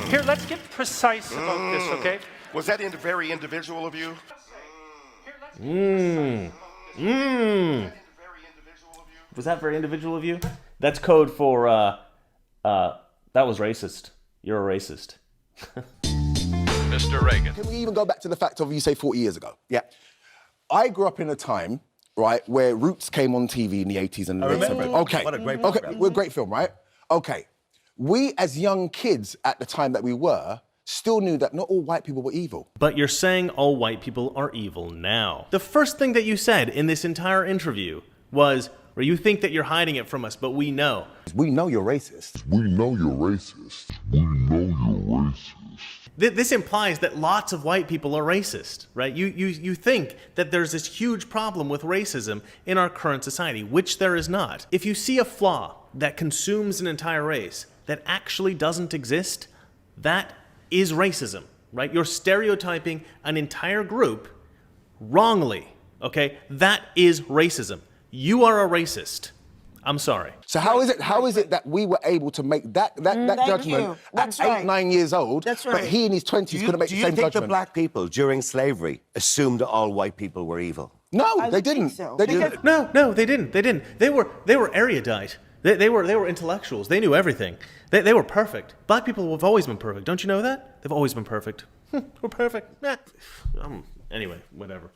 Here, let's get precise about this, okay? Was that very individual of you? Was that very individual of you? That's code for, that was racist. You're a racist. Mr.Reagan. Can we even go back to the fact of, you say 40 years ago? Yeah. I grew up in a time, right, where Roots came on TV in the 80s and the late 70s. Okay. What a great program. Okay, we're a great film, right? Okay. We, as young kids at the time that we were, still knew that not all white people were evil. But you're saying all white people are evil now. The first thing that you said in this entire interview was, where you think that you're hiding it from us, but we know. We know you're racist. We know you're racist. We know you're racist. This implies that lots of white people are racist, right? You think that there's this huge problem with racism in our current society, which there is not. If you see a flaw that consumes an entire race that actually doesn't exist, that is racism, right? You're stereotyping an entire group wrongly, okay? That is racism. You are a racist. I'm sorry. So how is it that we were able to make that judgment at 8, 9 years old, but he in his 20s couldn't make the same judgment? Do you think the black people during slavery assumed all white people were evil? No, they didn't. So. They didn't. No, they didn't. They didn't. They were erudite. They were intellectuals. They knew everything. They were perfect. Black people have always been perfect. Don't you know that? They've always been perfect. We're perfect. Anyway, whatever.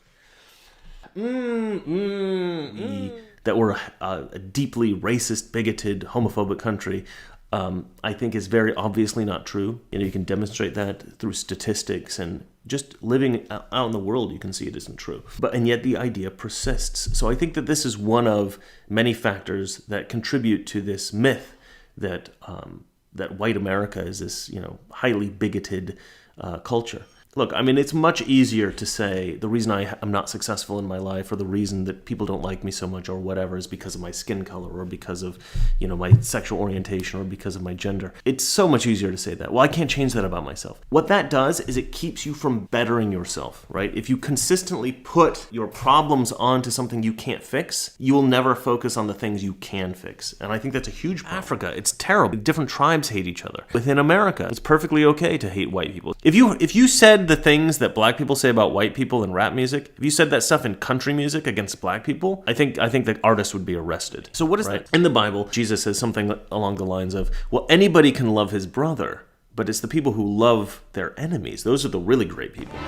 That we're a deeply racist, bigoted, homophobic country, I think is very obviously not true. You know, you can demonstrate that through statistics, and just living out in the world, you can see it isn't true. And yet the idea persists. So I think that this is one of many factors that contribute to this myth that that white America is this, you know, highly bigoted culture. Look, I mean, it's much easier to say the reason I'm not successful in my life, or the reason that people don't like me so much or whatever, is because of my skin color, or because of, you know, my sexual orientation, or because of my gender. It's so much easier to say that. Well, I can't change that about myself. What that does is it keeps you from bettering yourself, right? If you consistently put your problems onto something you can't fix, you will never focus on the things you can fix. And I think that's a huge problem. Africa, it's terrible. Different tribes hate each other. Within America, it's perfectly okay to hate white people. If you said the things that black people say about white people in rap music, if you said that stuff in country music against black people, I think that artists would be arrested. So what is that? In the Bible, Jesus says something along the lines of, well, anybody can love his brother, but it's the people who love their enemies. Those are the really great people.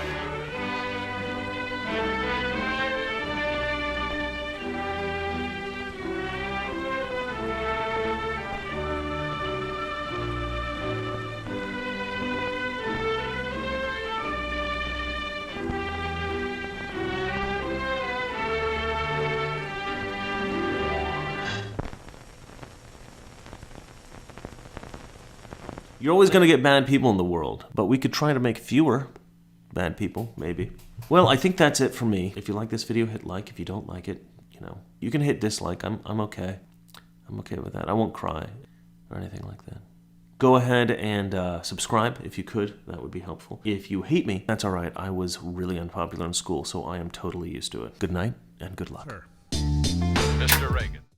You're always going to get bad people in the world, but we could try to make fewer bad people, maybe. Well, I think that's it for me. If you like this video, hit like. If you don't like it, you know, you can hit dislike. I'm okay. I'm okay with that. I won't cry or anything like that. Go ahead and subscribe if you could. That would be helpful. If you hate me, that's all right. I was really unpopular in school, so I am totally used to it. Good night and good luck. Mr.Reagan.